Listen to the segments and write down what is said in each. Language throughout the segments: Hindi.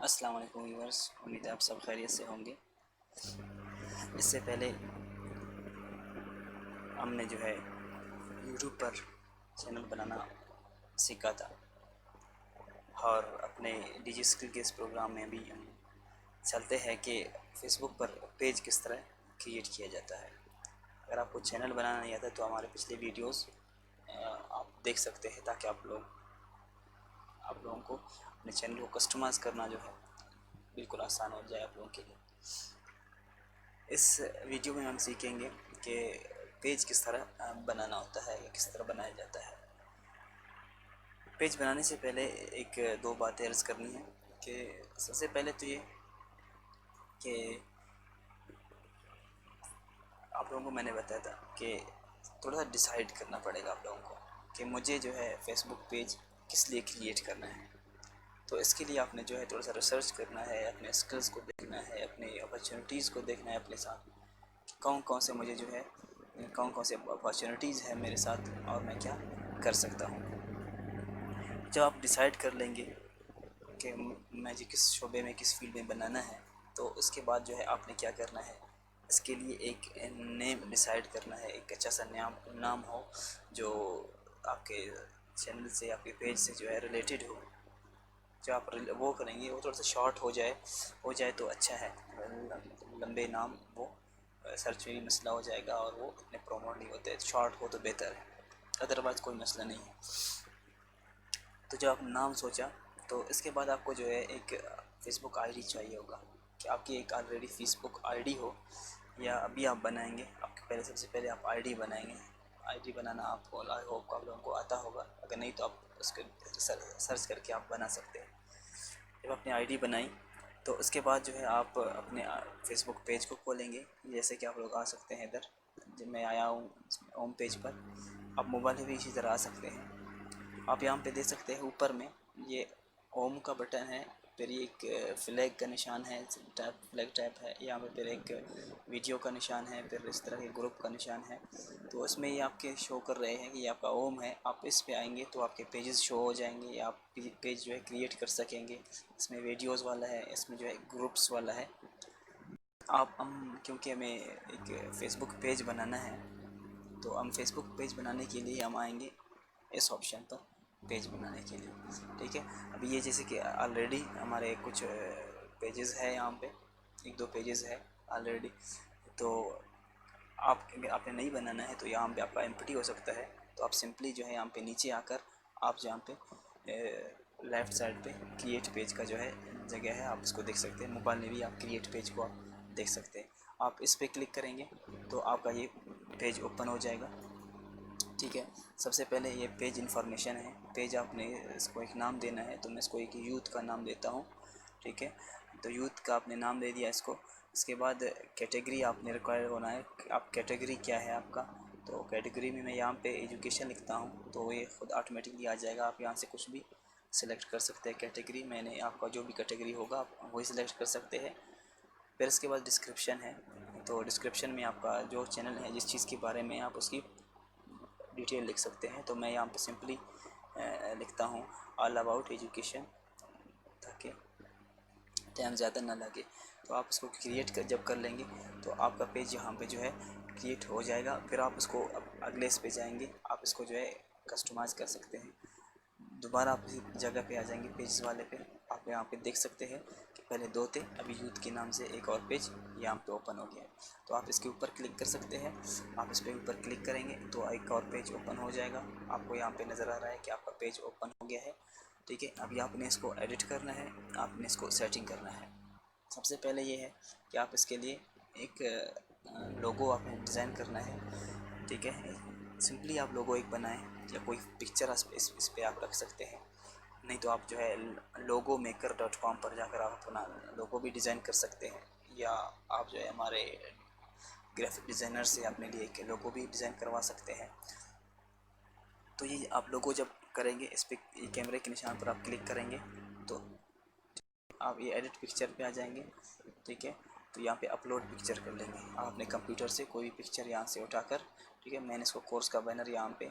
अस्सलाम वालेकुम व्यूअर्स, उम्मीद है आप सब खैरियत से होंगे। इससे पहले हमने जो है यूट्यूब पर चैनल बनाना सीखा था और अपने डिजी स्किल के इस प्रोग्राम में भी हम चलते हैं कि फ़ेसबुक पर पेज किस तरह क्रिएट किया जाता है। अगर आपको चैनल बनाना नहीं आता तो हमारे पिछले वीडियोस आप देख सकते हैं, ताकि आप लोगों को अपने चैनल को कस्टमाइज़ करना जो है बिल्कुल आसान हो जाए आप लोगों के लिए। इस वीडियो में हम सीखेंगे कि पेज किस तरह बनाना होता है या किस तरह बनाया जाता है। पेज बनाने से पहले एक दो बातें अर्ज़ करनी है कि सबसे पहले तो ये कि आप लोगों को मैंने बताया था कि थोड़ा सा डिसाइड करना पड़ेगा आप लोगों को कि मुझे जो है फ़ेसबुक पेज किस लिए क्रिएट करना है। तो इसके लिए आपने जो है थोड़ा सा रिसर्च करना है, अपने स्किल्स को देखना है, अपनी अपॉर्चुनिटीज़ को देखना है अपने साथ, कौन कौन से मुझे जो है कौन कौन से अपॉर्चुनिटीज़ है मेरे साथ और मैं क्या कर सकता हूँ। जब आप डिसाइड कर लेंगे कि मुझे किस शोबे में किस फील्ड में बनाना है, तो उसके बाद जो है आपने क्या करना है, इसके लिए एक नेम डिसाइड करना है। एक अच्छा सा नाम नाम हो जो आपके चैनल से, आपके पेज से जो है रिलेटेड हो। जो आप वो करेंगे वो थोड़ा सा शॉर्ट हो जाए तो अच्छा है। लंबे नाम वो सर्च में भी मसला हो जाएगा और वो इतने प्रमोट नहीं होते। शॉर्ट हो तो बेहतर है, अदरवाइज़ कोई मसला नहीं है। तो जब आपने नाम सोचा तो इसके बाद आपको जो है एक फ़ेसबुक आईडी चाहिए होगा कि आपकी एक ऑलरेडी फ़ेसबुक आईडी हो, या अभी आप बनाएंगे। आपके पहले सबसे पहले आप आईडी बनाएंगे। आईडी बनाना आपको, आई होप आप लोगों को आता होगा, अगर नहीं तो आप उसके सर्च करके आप बना सकते हैं। जब आपने आईडी बनाई तो उसके बाद जो है आप अपने फ़ेसबुक पेज को खोलेंगे। जैसे कि आप लोग आ सकते हैं इधर, जब मैं आया हूँ होम पेज पर। आप मोबाइल में भी इसी तरह आ सकते हैं। आप यहाँ पे देख सकते हैं ऊपर में ये होम का बटन है, फिर ये एक फ्लैग का निशान है, टैप फ्लैग टैप है यहाँ पे, फिर एक वीडियो का निशान है, फिर इस तरह के ग्रुप का निशान है। तो उसमें ये आपके शो कर रहे हैं कि ये आपका होम है। आप इस पे आएंगे तो आपके पेजेस शो हो जाएंगे, आप पेज जो है क्रिएट कर सकेंगे। इसमें वीडियोस वाला है, इसमें जो है ग्रुप्स वाला है। क्योंकि हमें एक फ़ेसबुक पेज बनाना है, तो हम फेसबुक पेज बनाने के लिए हम आएंगे इस ऑप्शन पर, पेज बनाने के लिए। ठीक है, अभी ये जैसे कि ऑलरेडी हमारे कुछ पेजेस है यहाँ पे, एक दो पेजेस है ऑलरेडी। तो आपने नहीं बनाना है तो यहाँ पे आपका एम्प्टी हो सकता है। तो आप सिंपली जो है यहाँ पे नीचे आकर आप जहाँ पे लेफ़्ट साइड पे क्रिएट पेज का जो है जगह है, आप इसको देख सकते हैं। मोबाइल में भी आप क्रिएट पेज को आप देख सकते हैं। आप इस पर क्लिक करेंगे तो आपका ये पेज ओपन हो जाएगा। ठीक है, सबसे पहले ये पेज इन्फॉर्मेशन है। पेज आपने इसको एक नाम देना है, तो मैं इसको एक यूथ का नाम देता हूँ। ठीक है, तो यूथ का आपने नाम दे दिया इसको। इसके बाद कैटेगरी आपने रिक्वायर होना है, आप कैटेगरी क्या है आपका। तो कैटेगरी में मैं यहाँ पे एजुकेशन लिखता हूँ तो ये खुद ऑटोमेटिकली आ जाएगा। आप यहाँ से कुछ भी सिलेक्ट कर सकते हैं कैटेगरी। मैंने आपका जो भी कैटेगरी होगा आप वही सिलेक्ट कर सकते हैं। फिर इसके बाद डिस्क्रिप्शन है, तो डिस्क्रिप्शन में आपका जो चैनल है, जिस चीज़ के बारे में आप उसकी डिटेल लिख सकते हैं। तो मैं यहाँ पे सिंपली लिखता हूँ ऑल अबाउट एजुकेशन, ताकि टाइम ज़्यादा ना लगे। तो आप इसको क्रिएट जब कर लेंगे तो आपका पेज यहाँ पे जो है क्रिएट हो जाएगा। फिर आप इसको अगले इस पे जाएंगे, आप इसको जो है कस्टमाइज़ कर सकते हैं। दोबारा आप इसी जगह पे आ जाएंगे पेज वाले पे। आप यहाँ पे देख सकते हैं कि पहले दो थे, अभी यूथ के नाम से एक और पेज यहाँ पे ओपन हो गया है। तो आप इसके ऊपर क्लिक कर सकते हैं। आप इस पे ऊपर क्लिक करेंगे तो एक और पेज ओपन हो जाएगा। आपको यहाँ पे नज़र आ रहा है कि आपका पेज ओपन हो गया है। ठीक है, अभी आपने इसको एडिट करना है, आपने इसको सेटिंग करना है। सबसे पहले ये है कि आप इसके लिए एक लोगो आपने डिज़ाइन करना है। ठीक है, सिंपली आप लोगो एक बनाएं, या कोई पिक्चर इस पे आप रख सकते हैं। नहीं तो आप जो है लोगो मेकर .com पर जाकर आप अपना लोगो भी डिज़ाइन कर सकते हैं, या आप जो है हमारे ग्राफिक डिज़ाइनर से अपने लिए एक लोगो भी डिज़ाइन करवा सकते हैं। तो ये आप लोगो जब करेंगे, इस पर ये कैमरे के निशान पर आप क्लिक करेंगे तो आप ये एडिट पिक्चर पे आ जाएंगे। ठीक है, तो यहाँ पे अपलोड पिक्चर कर लेंगे। आप अपने कंप्यूटर से कोई भी पिक्चर यहाँ से उठाकर, ठीक है, मैंने इसको कोर्स का बैनर यहाँ पे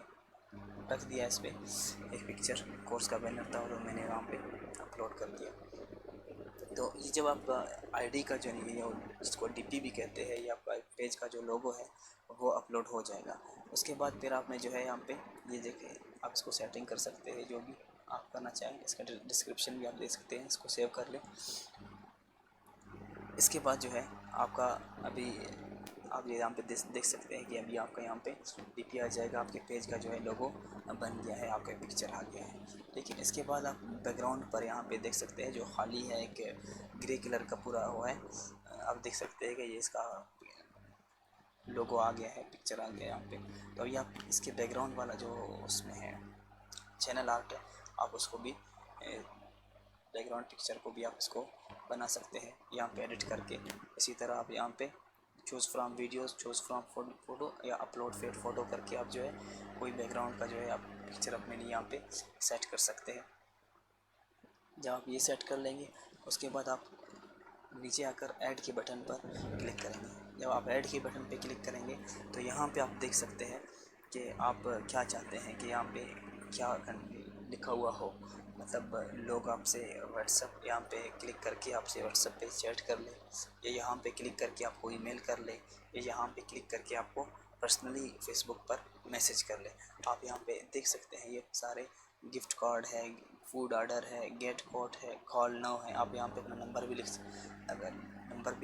रख दिया। इस पर एक पिक्चर कोर्स का बैनर था और मैंने यहाँ पे अपलोड कर दिया। तो ये जब आप आईडी का जो नहीं है, जिसको डीपी भी कहते हैं, या आपका पेज का जो लोगो है वो अपलोड हो जाएगा। उसके बाद फिर आपने जो है यहाँ पे ये देखिए, आप इसको सेटिंग कर सकते हैं जो भी आप करना चाहें। इसका डिस्क्रिप्शन भी आप दे सकते हैं, इसको सेव कर लें। इसके बाद जो है आपका अभी आप ये यहाँ पे देख सकते हैं कि अभी आपका यहाँ पे डीपी आ जाएगा, आपके पेज का जो है लोगो बन गया है, आपका पिक्चर आ गया है। लेकिन इसके बाद आप बैकग्राउंड पर यहाँ पे देख सकते हैं जो खाली है, एक ग्रे कलर का पूरा हुआ है, आप देख सकते हैं कि ये इसका लोगो आ गया है, पिक्चर आ गया है यहाँ पे। तो अभी आप इसके बैकग्राउंड वाला जो उसमें है चैनल आर्ट है, आप उसको भी बैकग्राउंड पिक्चर को भी आप इसको बना सकते हैं यहाँ पे एडिट करके। इसी तरह आप यहाँ पे choose from videos, choose from photo या अपलोड फेड फ़ोटो करके आप जो है कोई बैकग्राउंड का जो है आप पिक्चर अपने लिए यहाँ पे सेट कर सकते हैं। जब आप ये सेट कर लेंगे उसके बाद आप नीचे आकर ऐड के बटन पर क्लिक करेंगे। जब आप ऐड के बटन पर क्लिक करेंगे तो यहाँ पे आप देख सकते हैं कि आप क्या चाहते हैं कि यहाँ पे क्या लिखा हुआ हो। मतलब लोग आपसे व्हाट्सअप यहाँ पे क्लिक करके आपसे व्हाट्सअप पे चैट कर ले, या यहाँ पे क्लिक करके आपको ईमेल कर ले, या यहाँ पे क्लिक करके आपको पर्सनली फेसबुक पर मैसेज कर ले। आप यहाँ पे देख सकते हैं ये सारे गिफ्ट कार्ड है, फूड ऑर्डर है, गेट कोड है, कॉल नाउ है। आप यहाँ पे अपना नंबर भी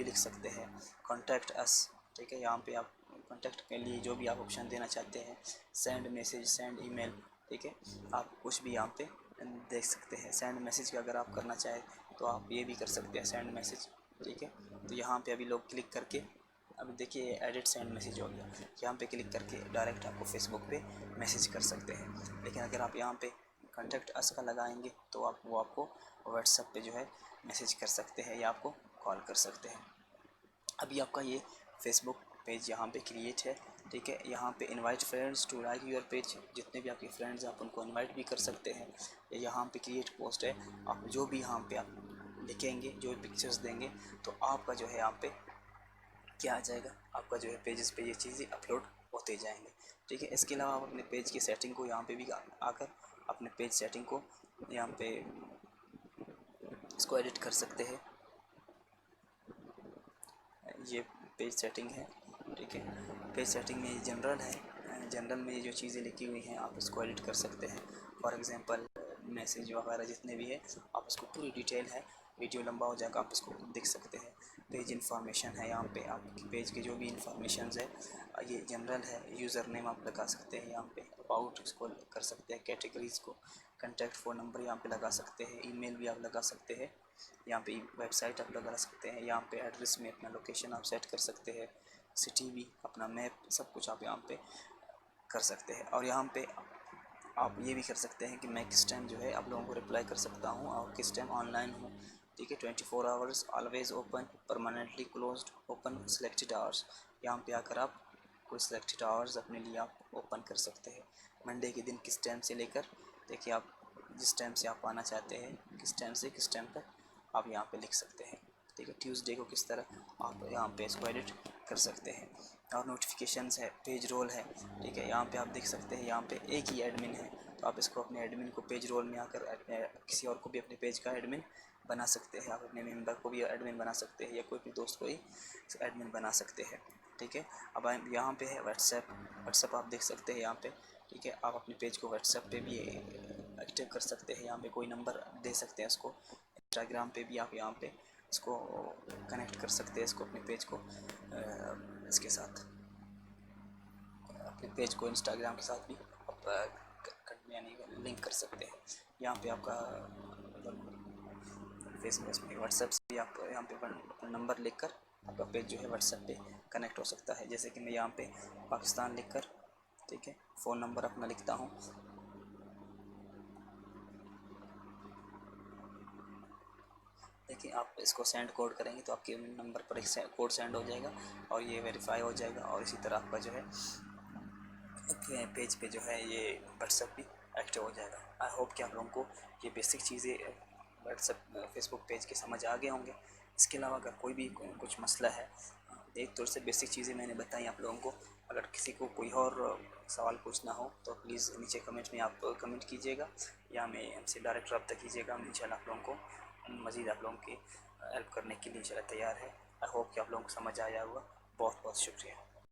लिख सकते हैं, कॉन्टैक्ट अस, ठीक है। यहाँ पे आप कॉन्टैक्ट के लिए जो भी आप ऑप्शन देना चाहते हैं, सेंड मैसेज, सेंड ईमेल, ठीक है। आप कुछ भी यहाँ पे देख सकते हैं। सेंड मैसेज का अगर आप करना चाहें तो आप ये भी कर सकते हैं, सेंड मैसेज, ठीक है। तो यहाँ पे अभी लोग क्लिक करके अभी देखिए एडिट सेंड मैसेज हो गया, यहाँ पे क्लिक करके डायरेक्ट आपको फेसबुक पे मैसेज कर सकते हैं। लेकिन अगर आप यहाँ पे कॉन्टैक्ट अस का लगाएंगे तो आपको व्हाट्सएप पे जो है मैसेज कर सकते हैं या आपको कॉल कर सकते हैं। अभी आपका ये फेसबुक पेज यहाँ पे क्रिएट है, ठीक है। यहाँ पे invite friends to like your page, जितने भी आपके फ्रेंड्स हैं आप उनको इनवाइट भी कर सकते हैं। यहाँ पे क्रिएट पोस्ट है, आप जो भी यहाँ पे आप लिखेंगे, जो पिक्चर्स देंगे, तो आपका जो है यहाँ पे क्या आ जाएगा, आपका जो है पेजेस पे ये चीज़ें अपलोड होते जाएंगे, ठीक है। इसके अलावा आप अपने पेज की सेटिंग को यहाँ पे भी आकर अपने पेज सेटिंग को यहाँ पे इसको एडिट कर सकते हैं। ये पेज सेटिंग है, ठीक है। पेज सेटिंग में जनरल है, जनरल में ये जो चीज़ें लिखी हुई हैं आप इसको एडिट कर सकते हैं। फॉर एग्जांपल मैसेज वगैरह जितने भी है आप इसको पूरी डिटेल है, वीडियो लंबा हो जाएगा आप इसको देख सकते हैं। पेज इन्फॉर्मेशन है, यहाँ पे आपके पेज के जो भी इन्फॉर्मेशन है ये जनरल है। यूज़र नेम आप लगा सकते हैं, यहाँ पे अबाउट इसको कर सकते हैं, कैटेगरीज़ को, कॉन्टैक्ट फ़ोन नंबर यहाँ पे लगा सकते हैं, ईमेल भी आप लगा सकते हैं, यहाँ पे वेबसाइट आप लगा सकते हैं, यहाँ पे एड्रेस में अपना लोकेशन आप सेट कर सकते हैं, सिटी भी, अपना मैप, सब कुछ आप यहाँ पे कर सकते हैं। और यहाँ पे आप ये भी कर सकते हैं कि मैं किस टाइम जो है आप लोगों को रिप्लाई कर सकता हूँ और किस टाइम ऑनलाइन हूँ, ठीक है। 24 hours, always open, permanently closed, open selected hours. यहाँ पे आकर आप कोई सिलेक्टेड आवर्स अपने लिए आप ओपन कर सकते हैं। मंडे के दिन किस टाइम से लेकर, देखिए आप जिस टाइम से आप आना चाहते हैं, किस टाइम से किस टाइम तक आप यहाँ पे लिख सकते हैं, ठीक है। ट्यूसडे को किस तरह आप यहाँ पे इसको एडिट कर सकते हैं। और नोटिफिकेशंस है, पेज रोल है, ठीक है। यहाँ पे आप देख सकते हैं यहाँ पे एक ही एडमिन है, तो आप इसको अपने एडमिन को पेज रोल में आकर किसी और को भी अपने पेज का एडमिन बना सकते हैं। आप अपने मेंबर को भी एडमिन बना सकते हैं या कोई भी दोस्त को ही एडमिन बना सकते हैं, ठीक है। अब यहाँ पे है व्हाट्सएप आप देख सकते हैं यहाँ पे, ठीक है। आप अपने पेज को व्हाट्सएप पे भी एक्टिव कर सकते हैं, यहाँ पे कोई नंबर दे सकते हैं इसको। इंस्टाग्राम पे भी आप यहाँ पे इसको कनेक्ट कर सकते हैं, इसको अपने पेज को इसके साथ, अपने पेज को इंस्टाग्राम के साथ भी आप यानी लिंक कर सकते हैं। यहाँ पे आपका फेसबुक में व्हाट्सएप से भी आप यहाँ पे नंबर लिखकर आपका पेज जो है व्हाट्सएप पे कनेक्ट हो सकता है। जैसे कि मैं यहाँ पे पाकिस्तान लिखकर, ठीक है, फ़ोन नंबर अपना लिखता हूँ, देखिए आप इसको सेंड कोड करेंगे तो आपके नंबर पर एक कोड सेंड हो जाएगा और ये वेरीफाई हो जाएगा। और इसी तरह आपका जो है पेज पे जो है ये व्हाट्सएप भी एक्टिव हो जाएगा। आई होप कि आप लोगों को ये बेसिक चीज़ें व्हाट्सएप फेसबुक पेज के समझ आ गए होंगे। इसके अलावा अगर कोई भी कुछ मसला है, एक तौर से बेसिक चीज़ें मैंने बताई आप लोगों को। अगर किसी को कोई और सवाल पूछना हो तो प्लीज़ नीचे कमेंट में आप कमेंट कीजिएगा या मैं हमसे डायरेक्ट रब्ता कीजिएगा। हम इंशाल्लाह आप लोगों को मज़ीद आप लोगों की हेल्प करने के लिए इंशाल्लाह तैयार है। आई होप कि आप लोगों को समझ आया होगा। बहुत बहुत शुक्रिया।